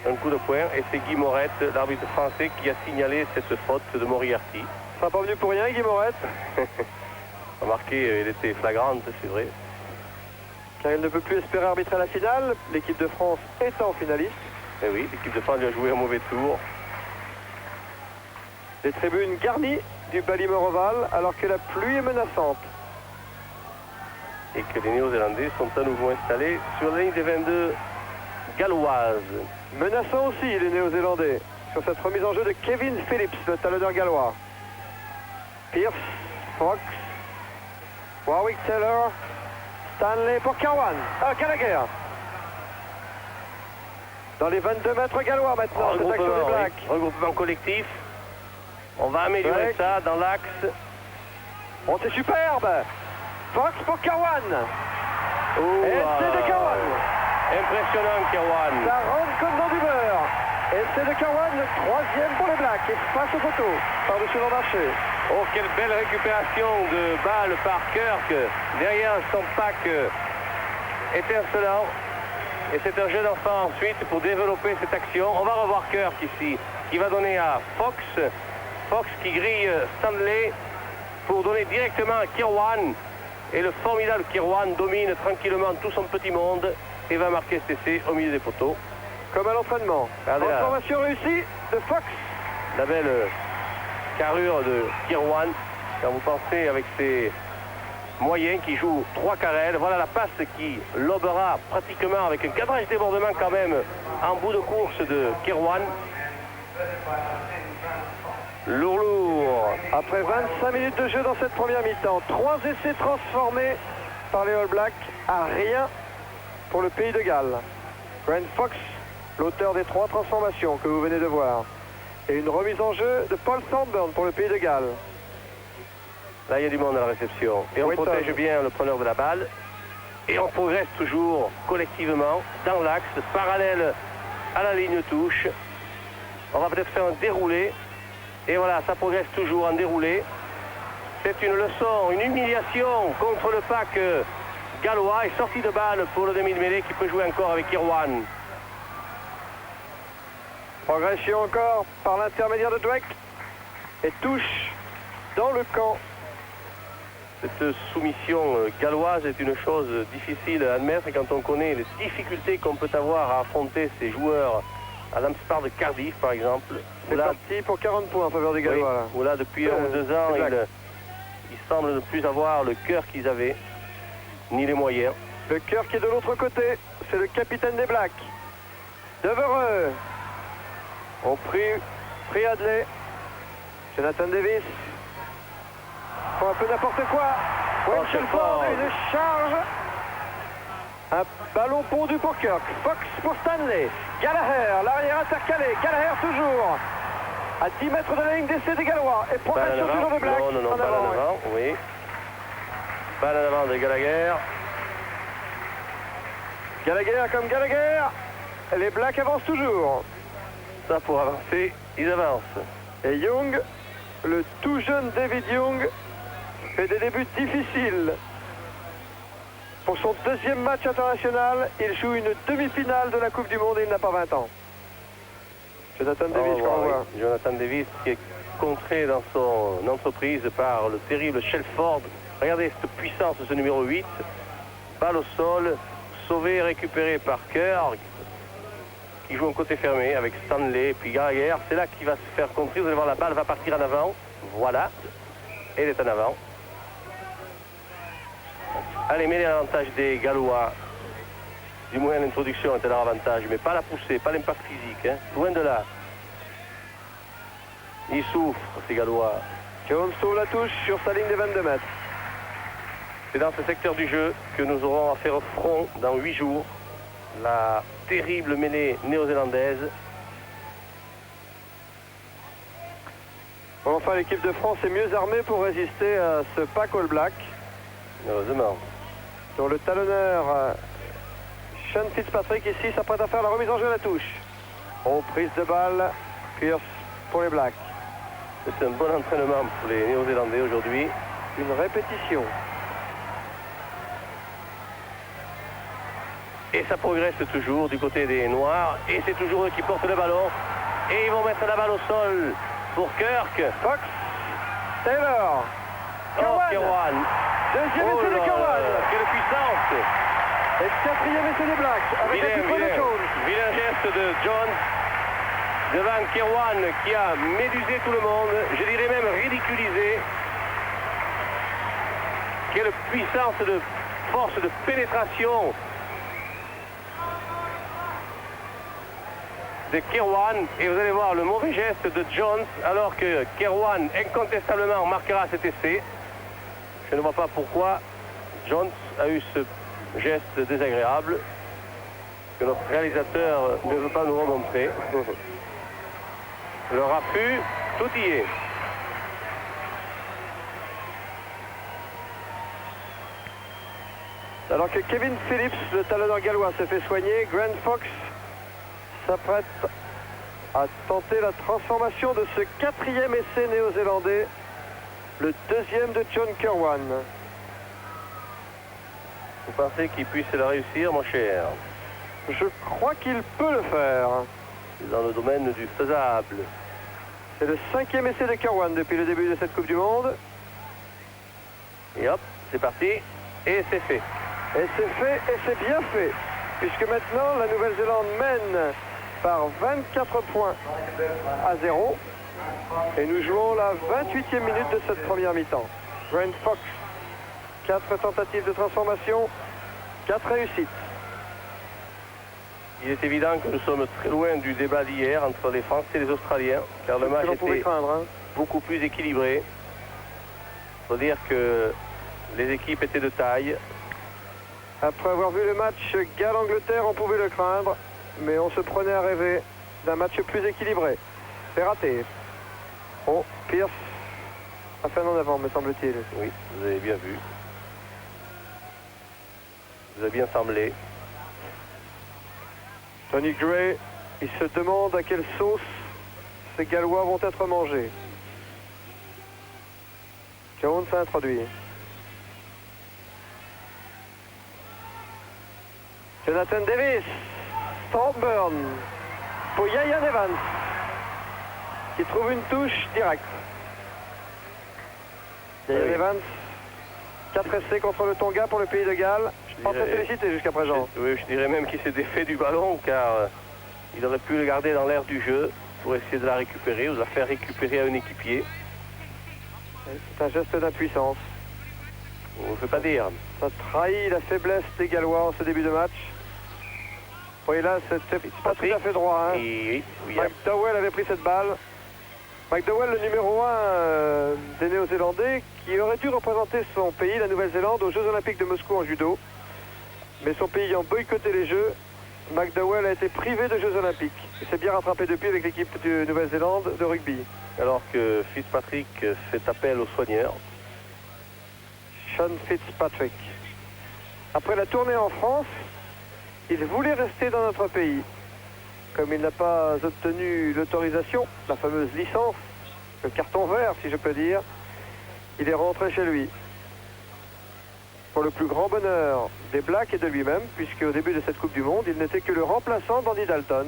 un coup de poing. Et c'est Guy Morette, l'arbitre français, qui a signalé cette faute de Moriarty. Ça n'a pas venu pour rien, Guy Morette. Remarquez, il était flagrante, c'est vrai. Car il ne peut plus espérer arbitrer la finale, l'équipe de France étant finaliste. Eh oui, l'équipe de France lui a joué un mauvais tour. Les tribunes garnies du Ballymore Oval alors que la pluie est menaçante. Et que les Néo-Zélandais sont à nouveau installés sur la ligne des 22 galloises. Menaçant aussi les Néo-Zélandais sur cette remise en jeu de Kevin Phillips, le talonneur gallois. Pierce, Fox, Warwick Taylor, Stanley pour Kerwan. Gallagher. Dans les 22 mètres gallois maintenant, cette action des Blacks. Regroupement collectif. On va améliorer ça dans l'axe. Oh, c'est superbe. Fox pour Kerwan. Et c'est de Kerwan. Impressionnant, Kerwan. Ça rentre comme dans du beurre. Et c'est de Kerwan, le troisième pour les Blacks. Et face au poteau, par-dessus le marché. Oh, quelle belle récupération de balle par Kirk. Derrière son pack étincelant. Et c'est un jeu d'enfant ensuite pour développer cette action. On va revoir Kirk ici, qui va donner à Fox. Fox qui grille Stanley pour donner directement à Kirwan. Et le formidable Kirwan domine tranquillement tout son petit monde et va marquer cet essai au milieu des poteaux. Comme à l'entraînement. Transformation réussie de Fox. La belle carrure de Kirwan. Quand vous pensez avec ses moyens qui joue 3 carrels. Voilà la passe qui lobera pratiquement avec un cadrage débordement quand même en bout de course de Kirwan. Lourd. Après 25 minutes de jeu dans cette première mi-temps, 3 essais transformés par les All Blacks à rien pour le pays de Galles. Grant Fox, l'auteur des 3 transformations que vous venez de voir. Et une remise en jeu de Paul Sandburn pour le pays de Galles. Là, il y a du monde à la réception. Et on protège bien le preneur de la balle. Et on progresse toujours collectivement dans l'axe, parallèle à la ligne touche. On va peut-être faire un déroulé. Et voilà, ça progresse toujours en déroulé. C'est une leçon, une humiliation contre le pack gallois. Et sortie de balle pour le demi-de-mêlée qui peut jouer encore avec Kirwan. Progression encore par l'intermédiaire de Dweck. Et touche dans le camp. Cette soumission galloise est une chose difficile à admettre quand on connaît les difficultés qu'on peut avoir à affronter ces joueurs à l'Ampspar de Cardiff par exemple. C'est parti pour 40 points en faveur des Gallois. Oui, où là depuis 1 ou 2 ans ils semblent ne plus avoir le cœur qu'ils avaient, ni les moyens. Le cœur qui est de l'autre côté, c'est le capitaine des Blacks. Devereux. On prie Adley. Jonathan Davis. Font un peu n'importe quoi. Shelford, une charge. Un ballon pondu pour Kirk. Fox pour Stanley. Gallagher, l'arrière intercalé. Gallagher toujours. À 10 mètres de la ligne d'essai des Gallois. Et progression toujours de Black. Non, balle en avant, oui. Balle en avant de Gallagher. Gallagher comme Gallagher. Les Blacks avancent toujours. Ça pour avancer, ils avancent. Et Young, le tout jeune David Young, fait des débuts difficiles. Pour son 2e match international, il joue une demi-finale de la Coupe du Monde et il n'a pas 20 ans. Jonathan Davis, qu'on voit. Jonathan Davis qui est contré dans son entreprise par le terrible Shelford. Regardez cette puissance de ce numéro 8. Balle au sol, sauvé et récupéré par Kirk, qui joue en côté fermé avec Stanley et puis Gallagher. C'est là qu'il va se faire contrer. Vous allez voir, la balle va partir en avant. Voilà. Elle est en avant. Allez, mêlez l'avantage des Gallois. Du moins, l'introduction était leur avantage, mais pas la poussée, pas l'impact physique. Hein. Loin de là. Ils souffrent, ces Gallois. Jones sauve la touche sur sa ligne des 22 mètres. C'est dans ce secteur du jeu que nous aurons à faire front dans 8 jours. La terrible mêlée néo-zélandaise. Enfin, l'équipe de France est mieux armée pour résister à ce pack All Black. Heureusement. Dont le talonneur Sean Fitzpatrick ici s'apprête à faire la remise en jeu à la touche. Oh, prise de balle, Pierce pour les Blacks. C'est un bon entraînement pour les Néo-Zélandais aujourd'hui. Une répétition. Et ça progresse toujours du côté des Noirs. Et c'est toujours eux qui portent le ballon. Et ils vont mettre la balle au sol pour Kirk. Fox, Taylor, Kirwan. Deuxième essai de Kirwan. Quelle puissance. Et 4e essai des Blacks avec un coup de Jones. Vilain geste de Jones devant Kirwan qui a médusé tout le monde. Je dirais même ridiculisé. Quelle puissance de force de pénétration de Kirwan. Et vous allez voir le mauvais geste de Jones alors que Kirwan incontestablement marquera cet essai. Je ne vois pas pourquoi Jones a eu ce geste désagréable que notre réalisateur ne veut pas nous remontrer. Le raffut, tout y est. Alors que Kevin Phillips, le talonneur gallois, se fait soigner, Grant Fox s'apprête a tenté la transformation de ce 4e essai néo-zélandais, le 2e de John Kirwan. Vous pensez qu'il puisse la réussir, mon cher? Je crois qu'il peut le faire. C'est dans le domaine du faisable. C'est le 5e essai de Kirwan depuis le début de cette Coupe du Monde. Et hop, c'est parti. Et c'est fait. Et c'est fait, et c'est bien fait. Puisque maintenant, la Nouvelle-Zélande mène par 24 points à 0. Et nous jouons la 28e minute de cette première mi-temps. Grant Fox, 4 tentatives de transformation, 4 réussites. Il est évident que nous sommes très loin du débat d'hier entre les Français et les Australiens, car le match était craindre, beaucoup plus équilibré. Il faut dire que les équipes étaient de taille. Après avoir vu le match Galles-Angleterre, on pouvait le craindre, mais on se prenait à rêver d'un match plus équilibré. C'est raté. Oh, Pierce a fait un en avant, me semble-t-il. Oui, vous avez bien vu. Vous avez bien semblé. Tony Gray, il se demande à quelle sauce ces Gallois vont être mangés. Jones a introduit. Jonathan Davis, Thornburn, pour Ian Evans, qui trouve une touche directe. Ian Evans, 4 essais contre le Tonga pour le pays de Galles. Pas très félicité jusqu'à présent. Oui, je dirais même qu'il s'est défait du ballon, car il aurait pu le garder dans l'air du jeu pour essayer de la récupérer ou de la faire récupérer à un équipier. C'est un geste d'impuissance. On ne peut pas dire. Ça trahit la faiblesse des Gallois en ce début de match. Oui, là, c'est pas tout à fait droit. Hein. Oui, McDowell avait pris cette balle. McDowell, le numéro 1 des Néo-Zélandais, qui aurait dû représenter son pays, la Nouvelle-Zélande, aux Jeux Olympiques de Moscou en judo. Mais son pays ayant boycotté les Jeux, McDowell a été privé de Jeux Olympiques. Il s'est bien rattrapé depuis avec l'équipe de Nouvelle-Zélande de rugby. Alors que Fitzpatrick fait appel aux soigneurs. Sean Fitzpatrick. Après la tournée en France, il voulait rester dans notre pays. Comme il n'a pas obtenu l'autorisation, la fameuse licence, le carton vert si je peux dire, il est rentré chez lui. Pour le plus grand bonheur des Blacks et de lui-même, puisque au début de cette Coupe du Monde, il n'était que le remplaçant d'Andy Dalton,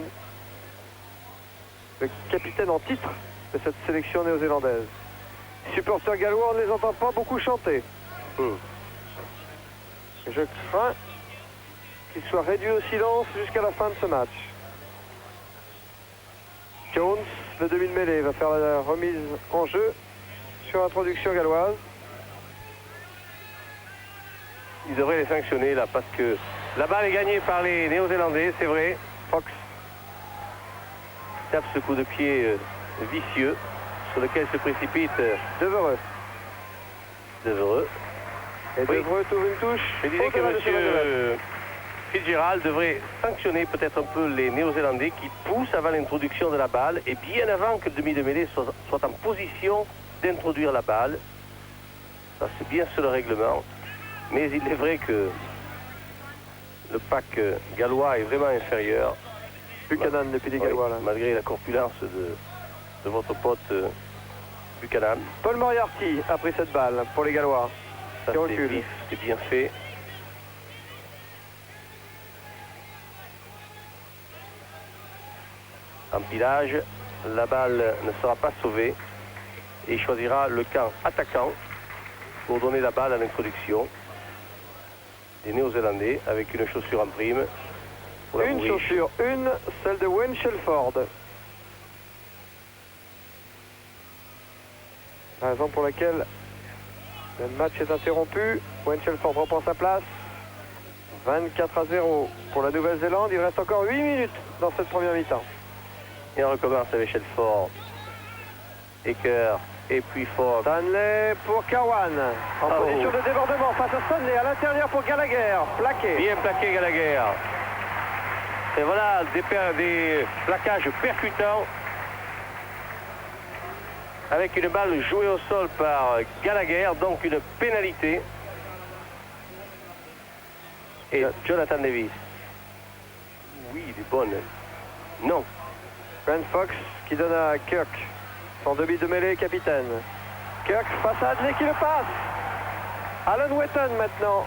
le capitaine en titre de cette sélection néo-zélandaise. Les supporters gallois, on ne les entend pas beaucoup chanter. Je crains qu'il soit réduit au silence jusqu'à la fin de ce match. Jones, le demi de mêlée, va faire la remise en jeu sur introduction galloise. Il devrait les sanctionner là parce que la balle est gagnée par les Néo-Zélandais, c'est vrai. Fox tape ce coup de pied vicieux sur lequel se précipite Devereux. Et Oui. Devereux trouve une touche. Je disais que M. Fitzgerald devrait sanctionner peut-être un peu les Néo-Zélandais qui poussent avant l'introduction de la balle et bien avant que le demi de mêlée soit en position d'introduire la balle. Ça, c'est bien sur le règlement. Mais il est vrai que le pack gallois est vraiment inférieur. Buchanan depuis les Gallois là. Malgré la corpulence de votre pote Buchanan. Paul Moriarty a pris cette balle pour les Gallois. Ça, Qui c'est recule. vif, c'est bien fait. Empilage, la balle ne sera pas sauvée et il choisira le camp attaquant pour donner la balle à l'introduction des Néo-Zélandais avec une chaussure en prime. Pour la Une bourriche. chaussure, celle de Wayne Shelford. La raison pour laquelle le match est interrompu. Wayne Shelford reprend sa place. 24-0 pour la Nouvelle-Zélande. Il reste encore 8 minutes dans cette première mi-temps. Et on recommence avec Shelford. Eker et puis Ford. Stanley pour Kirwan. En Oh. position de débordement face à Stanley. À l'intérieur pour Gallagher. Plaqué. Bien plaqué Gallagher. Et voilà des plaquages percutants avec une balle jouée au sol par Gallagher, donc une pénalité. Et Jonathan Davis. Oui, il est bonne. Non. Grant Fox qui donne à Kirk. Son demi de mêlée capitaine. Kirk face à Hadley qui le passe. Alan Wetton maintenant.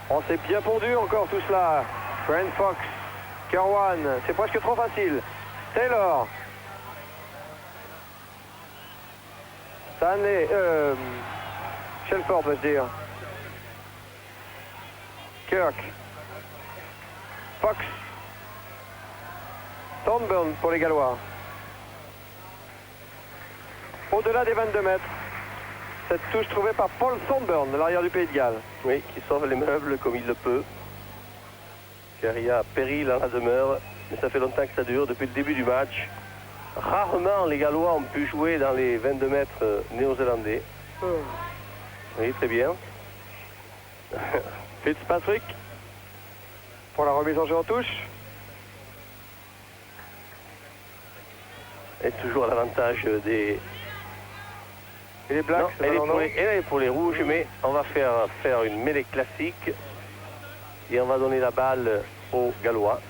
On s'est bien pondu encore tout cela. Grant Fox. Kerwan. C'est presque trop facile. Taylor. Stanley. Shelford, va-je dire. Kirk. Fox. Thornburn pour les Gallois. Au-delà des 22 mètres. Cette touche trouvée par Paul Thornburn de l'arrière du Pays de Galles. Oui, qui sauve les meubles comme il le peut. Car il y a péril à la demeure. Mais ça fait longtemps que ça dure, depuis le début du match. Rarement les Gallois ont pu jouer dans les 22 mètres néo-zélandais. Oui, très bien. Fitzpatrick pour la remise en jeu en touche. Et toujours à l'avantage des... Et les Blacks, non, elle est pour les rouges, mais on va faire une mêlée classique. Et on va donner la balle aux Gallois.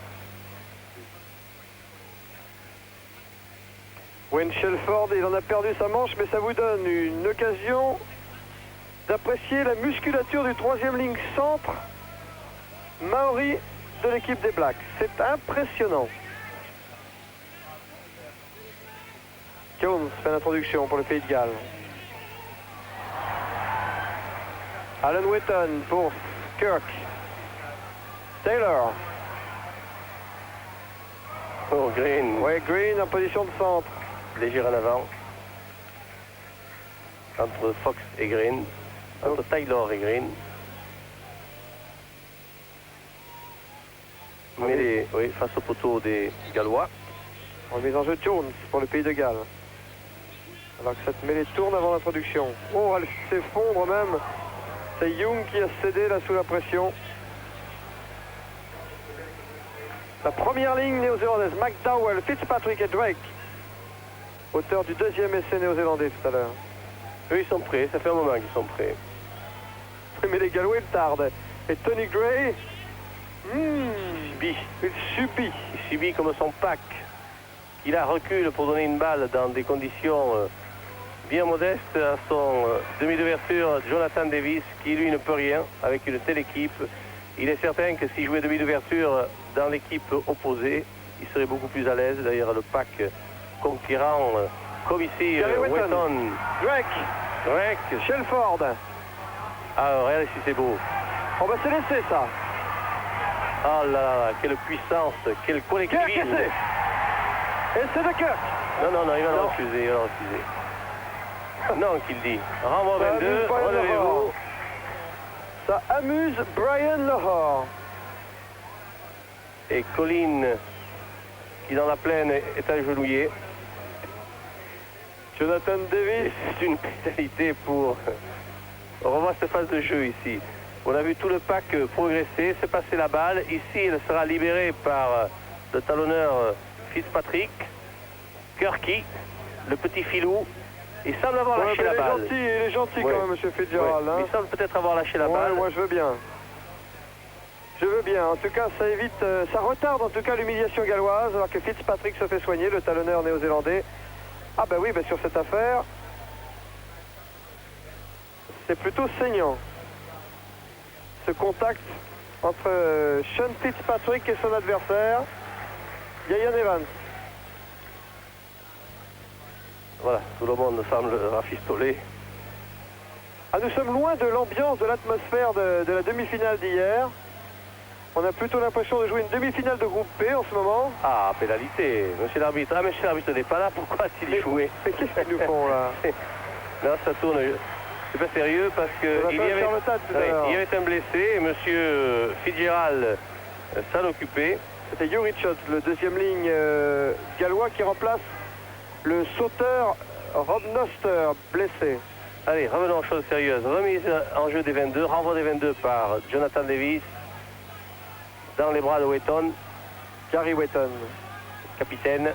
Wayne Shelford, il en a perdu sa manche, mais ça vous donne une occasion d'apprécier la musculature du troisième ligne centre maori de l'équipe des Blacks. C'est impressionnant. Jones fait l'introduction pour le Pays de Galles. Alan Wetton pour Kirk. Taylor. Oh, Green. Ouais, Green en position de centre. Léger en avant. Entre Fox et Green. Entre Taylor et Green. Mais oui, face au poteau des Gallois. Remise en jeu Jones pour le Pays de Galles. Alors que cette mêlée tourne avant l'introduction. Oh, elle s'effondre même. C'est Young qui a cédé là sous la pression. La première ligne néo-zélandaise, McDowell, Fitzpatrick et Drake. Auteur du deuxième essai néo-zélandais tout à l'heure. Eux, ils sont prêts, ça fait un moment qu'ils sont prêts. Mais les Gallois, ils tardent. Et Tony Gray, Il il subit comme son pack. Il a recul pour donner une balle dans des conditions bien modestes à son demi d'ouverture, Jonathan Davis, qui lui ne peut rien avec une telle équipe. Il est certain que s'il jouait demi d'ouverture dans l'équipe opposée, il serait beaucoup plus à l'aise. D'ailleurs, le pack conquérant, comme ici, Wetton, Drake, Shelford. Ah, regardez si c'est beau. On va se laisser ça. Oh là là, quelle puissance, quel collectivisme. Essai de Kirk. Non, il va le refuser, Non, qu'il dit. Renvoi 22, relevez-vous. Ça amuse Brian Lahore. Et Colin, qui dans la plaine est agenouillé. Jonathan Davis. C'est une pénalité pour... On revoit cette phase de jeu ici. On a vu tout le pack progresser, se passer la balle. Ici, elle sera libérée par le talonneur Fitzpatrick. Kirky, le petit filou. Il semble avoir lâché la balle. Il est gentil quand même, M. Fitzgerald. Hein. Il semble peut-être avoir lâché la balle. Moi, je veux bien. Je veux bien. En tout cas, ça évite, ça retarde en tout cas l'humiliation galloise, alors que Fitzpatrick se fait soigner, le talonneur néo-zélandais. Ah ben oui, sur cette affaire, c'est plutôt saignant. Ce contact entre Sean Fitzpatrick et son adversaire, Ian Evans. Voilà, tout le monde semble rafistoler. Ah, nous sommes loin de l'ambiance, de l'atmosphère de la demi-finale d'hier. On a plutôt l'impression de jouer une demi-finale de groupe P en ce moment. Ah, pénalité, monsieur l'arbitre. Ah, monsieur l'arbitre n'est pas là, pourquoi a-t-il joué? Mais qu'est-ce qu'ils nous font là? Non, ça tourne. C'est pas sérieux parce que il y avait un blessé et monsieur Fitzgerald s'en occupait. C'était Hugh Richards, le deuxième ligne gallois qui remplace le sauteur Rob Noster, blessé. Allez, revenons aux choses sérieuses. Remise en jeu des 22, renvoi des 22 par Jonathan Davis dans les bras de Wetton. Gary Wetton. Capitaine.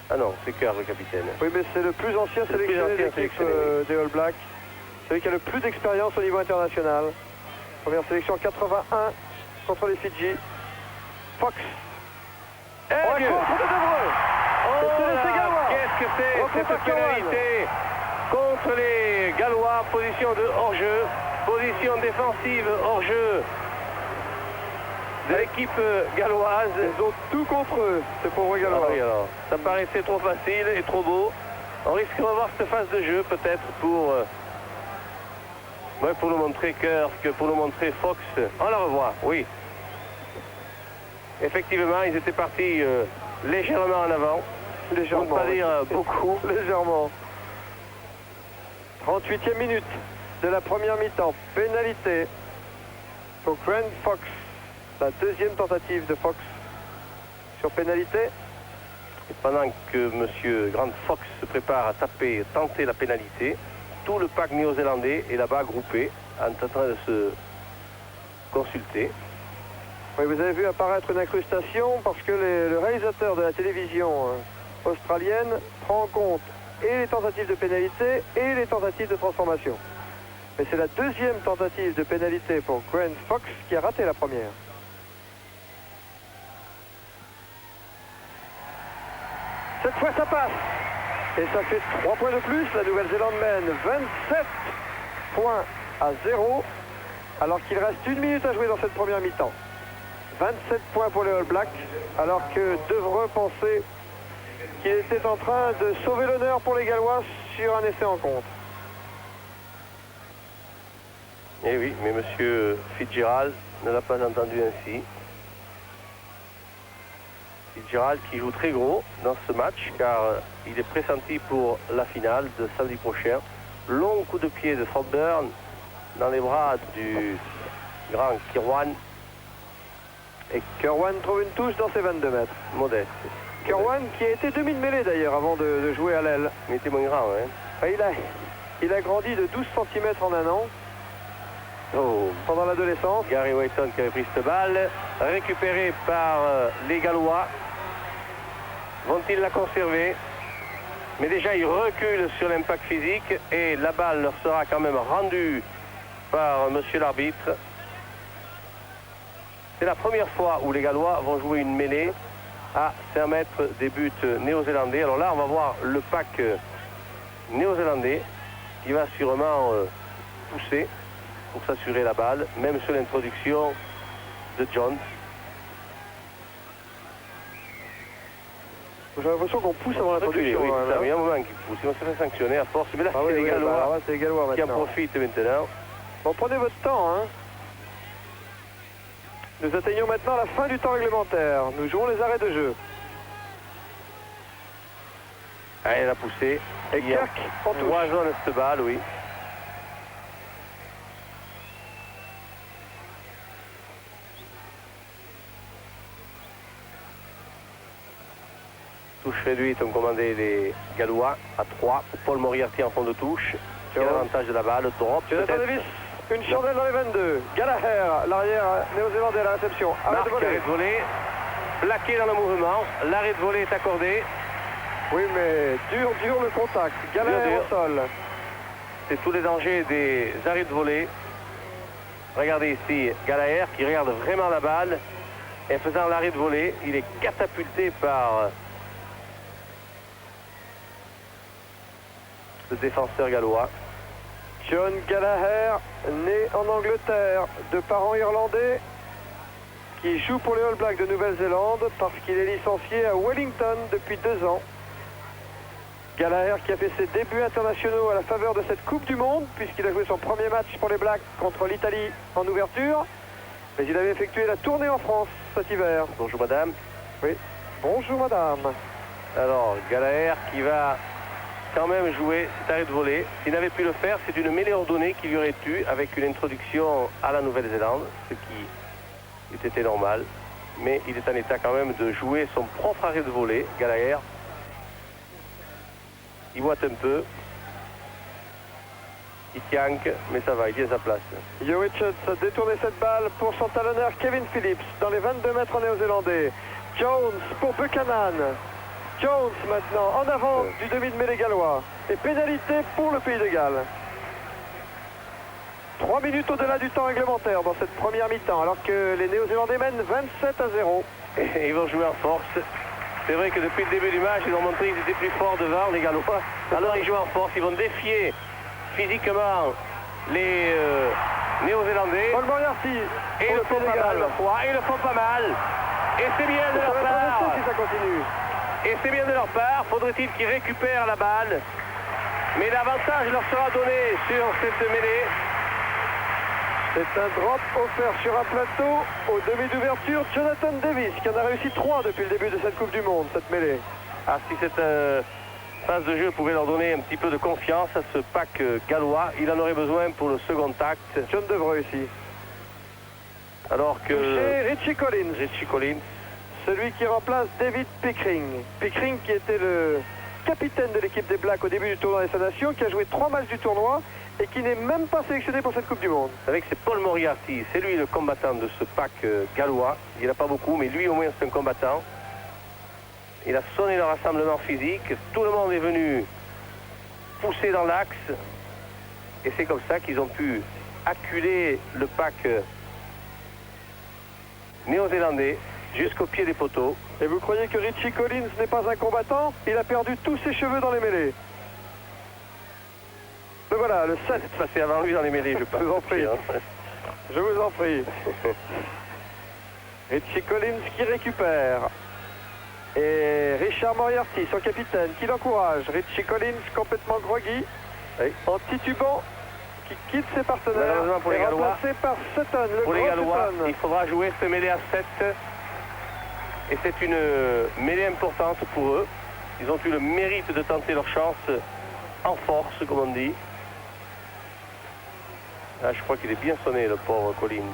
Ah non, c'est Kirk le capitaine. Oui, mais c'est le plus ancien sélectionné de l'équipe des All Blacks. Celui qui a le plus d'expérience au niveau international. Première sélection en 81 contre les Fidji. Fox. Et contre de Devreux. Oh c'est là, laissé Gallois. qu'est-ce que c'est Refait par cette pénalité contre les Gallois, position de hors-jeu, position défensive hors-jeu de l'équipe galloise. Ils ont tout contre eux, ces pauvres Gallois. Ah oui, alors, ça paraissait trop facile et trop beau. On risque de revoir cette phase de jeu peut-être pour nous montrer Kirk, pour nous montrer Fox. On la revoit, oui. Effectivement, ils étaient partis légèrement en avant. Légèrement. Pour ne pas dire beaucoup. Légèrement. 38e minute de la première mi-temps. Pénalité pour Grant Fox. La deuxième tentative de Fox sur pénalité. Et pendant que M. Grant Fox se prépare à tenter la pénalité, tout le pack néo-zélandais est là-bas groupé, en train de se consulter. Oui, vous avez vu apparaître une incrustation parce que le réalisateur de la télévision australienne prend en compte et les tentatives de pénalité et les tentatives de transformation. Mais c'est la deuxième tentative de pénalité pour Grant Fox qui a raté la première. Cette fois, ça passe. Et ça fait 3 points de plus. La Nouvelle-Zélande mène 27 points à 0, alors qu'il reste 1 minute à jouer dans cette première mi-temps. 27 points pour les All Blacks, alors que Devereux pensait qu'il était en train de sauver l'honneur pour les Gallois sur un essai en contre. Eh oui, mais M. Fitzgerald ne l'a pas entendu ainsi. Fitzgerald qui joue très gros dans ce match car il est pressenti pour la finale de samedi prochain. Long coup de pied de Thorburn dans les bras du grand Kirwan. Et Kirwan trouve une touche dans ses 22 mètres. Modeste. Kirwan qui a été demi-mêlée d'ailleurs avant de jouer à l'aile. Mais il était moins grand, hein. Il a grandi de 12 cm en un an. Oh. Pendant l'adolescence. Gary Wayton qui avait pris cette balle, récupérée par les Gallois. Vont-ils la conserver? Mais déjà, ils reculent sur l'impact physique et la balle leur sera quand même rendue par monsieur l'arbitre. C'est la première fois où les Gallois vont jouer une mêlée à 5 mètres des buts néo-zélandais. Alors là, on va voir le pack néo-zélandais qui va sûrement pousser pour s'assurer la balle, même sur l'introduction de Jones. J'ai l'impression qu'on pousse avant l'introduction. Oui, hein, il y a un moment qui pousse, ils vont se faire sanctionner à force. Mais là, c'est les Gallois qui en profitent maintenant. Bon, prenez votre temps. Hein. Nous atteignons maintenant la fin du temps réglementaire. Nous jouons les arrêts de jeu. Allez, elle a poussé. Et Kirk en touche. Poisonne cette balle, oui. Touche réduite, ont commandé les Gallois à 3. Paul Moriarty en fond de touche. Qui a l'avantage de la balle. Drop. Jonathan Davis, une chandelle dans les 22. Gallagher, l'arrière néo-zélandais à la réception. Arrêt de volée. Plaqué dans le mouvement. L'arrêt de volée est accordé. Oui, mais dur le contact. Gallagher au sol. C'est tous les dangers des arrêts de volée. Regardez ici Gallagher qui regarde vraiment la balle. Et faisant l'arrêt de volée, il est catapulté par le défenseur gallois. John Gallagher, né en Angleterre, de parents irlandais, qui joue pour les All Blacks de Nouvelle-Zélande parce qu'il est licencié à Wellington depuis 2 ans. Gallagher qui a fait ses débuts internationaux à la faveur de cette Coupe du Monde, puisqu'il a joué son premier match pour les Blacks contre l'Italie en ouverture. Mais il avait effectué la tournée en France cet hiver. Bonjour madame. Oui, bonjour madame. Alors Gallagher qui va quand même jouer cet arrêt de volée. S'il n'avait pu le faire, c'est une mêlée ordonnée qu'il y aurait eu avec une introduction à la Nouvelle-Zélande, ce qui eût été normal. Mais il est en état quand même de jouer son propre arrêt de volée, Gallagher. Il boite un peu. Il tianque, mais ça va, il tient sa place. Joe Richards a détourné cette balle pour son talonneur Kevin Phillips dans les 22 mètres néo-zélandais. Jones pour Buchanan. Jones maintenant en avant du demi de mêlée gallois. Et pénalité pour le Pays de Galles. 3 minutes au-delà du temps réglementaire dans cette première mi-temps, alors que les Néo-Zélandais mènent 27 à 0. Et ils vont jouer en force. C'est vrai que depuis le début du match, ils ont montré qu'ils étaient plus forts devant, les Gallois. Alors ils jouent en force, ils vont défier physiquement les Néo-Zélandais. Paul Moriarty. Et ils le font pas mal, ils le font pas mal. Et c'est bien de leur part. Si ça continue. Et c'est bien de leur part. Faudrait-il qu'ils récupèrent la balle. Mais l'avantage leur sera donné sur cette mêlée. C'est un drop offert sur un plateau au demi d'ouverture. Jonathan Davis qui en a réussi 3 depuis le début de cette Coupe du Monde, cette mêlée. Ah, si cette phase de jeu pouvait leur donner un petit peu de confiance à ce pack gallois, il en aurait besoin pour le second acte. John Devreux ici. Alors que Touché Richie Collins. Richie Collins, Celui qui remplace David Pickering. Pickering qui était le capitaine de l'équipe des Blacks au début du tournoi des Nations, qui a joué 3 matchs du tournoi et qui n'est même pas sélectionné pour cette Coupe du Monde. vous savez que c'est Paul Moriarty, c'est lui le combattant de ce pack gallois. Il n'a pas beaucoup, mais lui au moins c'est un combattant. Il a sonné le rassemblement physique, tout le monde est venu pousser dans l'axe et c'est comme ça qu'ils ont pu acculer le pack néo-zélandais jusqu'au pied des poteaux. Et vous croyez que Richie Collins n'est pas un combattant? Il a perdu tous ses cheveux dans les mêlées. Mais voilà, le 7. C'est passé avant lui dans les mêlées, je pense. Je vous en prie. Je vous en prie. Richie Collins qui récupère. Et Richard Moriarty, son capitaine, qui l'encourage. Richie Collins complètement groggy, Oui. en titubant, qui quitte ses partenaires. Malheureusement pour les et Gallois. remplacé par Sutton, le Pour les gros Gallois, Sutton. il faudra jouer ce mêlée à 7. Et c'est une mêlée importante pour eux. Ils ont eu le mérite de tenter leur chance en force, comme on dit. Ah, je crois qu'il est bien sonné, le pauvre Collins.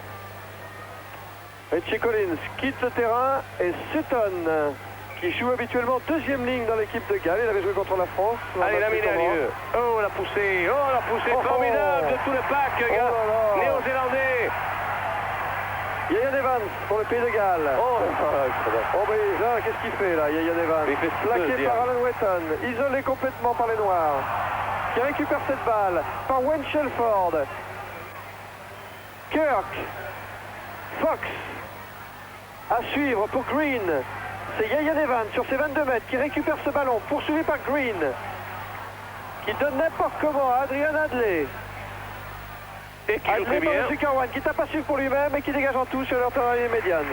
Richie Collins quitte le terrain et Sutton, qui joue habituellement deuxième ligne dans l'équipe de Galles. Il avait joué contre la France. Allez, la mêlée a lieu. Oh, la poussée formidable de tout le pack néo-zélandais. Yayan Evans pour le pays de Galles. Oh, mais là, qu'est-ce qu'il fait là, Yayan Evans? Il fait ce qu'il Plaqué veut, dire. par Alan Wetton, isolé complètement par les Noirs, qui récupère cette balle par Wayne Shelford. Kirk, Fox, à suivre pour Green. C'est Yayan Evans sur ses 22 mètres qui récupère ce ballon, poursuivi par Green, qui donne n'importe comment à Adrian Hadley. Et qui joue très Adley bien. par Zuckerwan, qui tape à suivre pour lui-même et qui dégage en tout sur leur terrain médiane.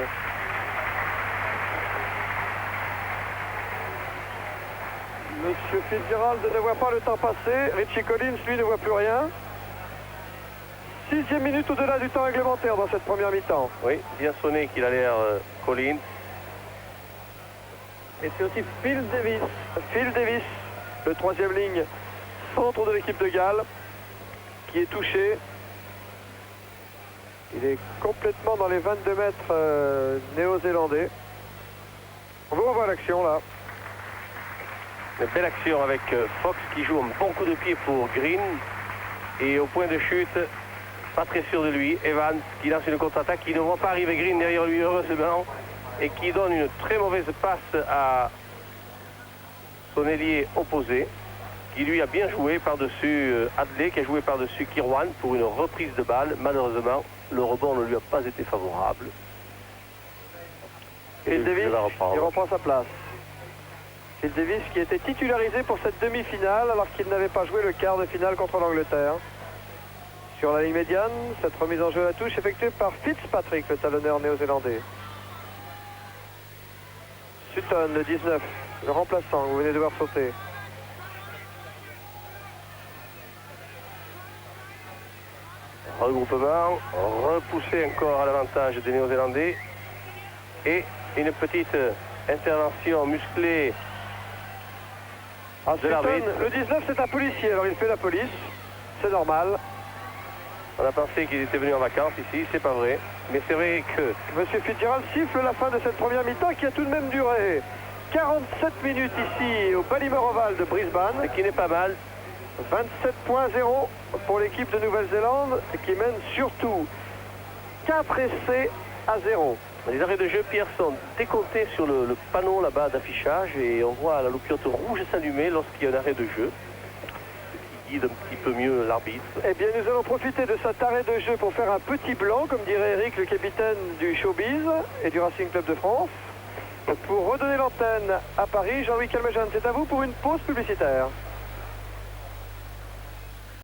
Monsieur Fitzgerald ne voit pas le temps passer. Richie Collins, lui, ne voit plus rien. 6e minute au-delà du temps réglementaire dans cette première mi-temps. Oui, bien sonné qu'il a l'air Collins. Et c'est aussi Phil Davis. Phil Davis, le 3e ligne, centre de l'équipe de Galles, qui est touché. Il est complètement dans les 22 mètres néo-zélandais. On vous revoit l'action là. Une belle action avec Fox qui joue un bon coup de pied pour Green. Et au point de chute, pas très sûr de lui, Evans qui lance une contre-attaque, qui ne voit pas arriver Green derrière lui heureusement, et qui donne une très mauvaise passe à son ailier opposé, qui lui a bien joué par-dessus Hadley, qui a joué par-dessus Kirwan pour une reprise de balle. Malheureusement, le rebond ne lui a pas été favorable. Phil Davis, va reprendre. il reprend sa place. Phil Davis qui était titularisé pour cette demi-finale alors qu'il n'avait pas joué le quart de finale contre l'Angleterre. Sur la ligne médiane, cette remise en jeu à la touche effectuée par Fitzpatrick, le talonneur néo-zélandais. Sutton, le 19, le remplaçant, vous venez de voir sauter. Regroupement, repoussé encore à l'avantage des Néo-Zélandais. Et une petite intervention musclée de Sutton, l'arbitre. le 19, c'est un policier, alors il fait la police, c'est normal. On a pensé qu'il était venu en vacances ici, c'est pas vrai. Mais c'est vrai que Monsieur Fitzgerald siffle la fin de cette première mi-temps qui a tout de même duré 47 minutes ici au Ballymore Oval de Brisbane. ce qui n'est pas mal. 27.0 pour l'équipe de Nouvelle-Zélande qui mène surtout 4 essais à 0. Les arrêts de jeu, Pierre, sont décomptés sur le panneau là-bas d'affichage et on voit la loupiote rouge s'allumer lorsqu'il y a un arrêt de jeu, ce qui guide un petit peu mieux l'arbitre. Eh bien, nous allons profiter de cet arrêt de jeu pour faire un petit blanc, comme dirait Eric, le capitaine du Showbiz et du Racing Club de France. Pour redonner l'antenne à Paris, Jean-Louis Calmejean, c'est à vous pour une pause publicitaire.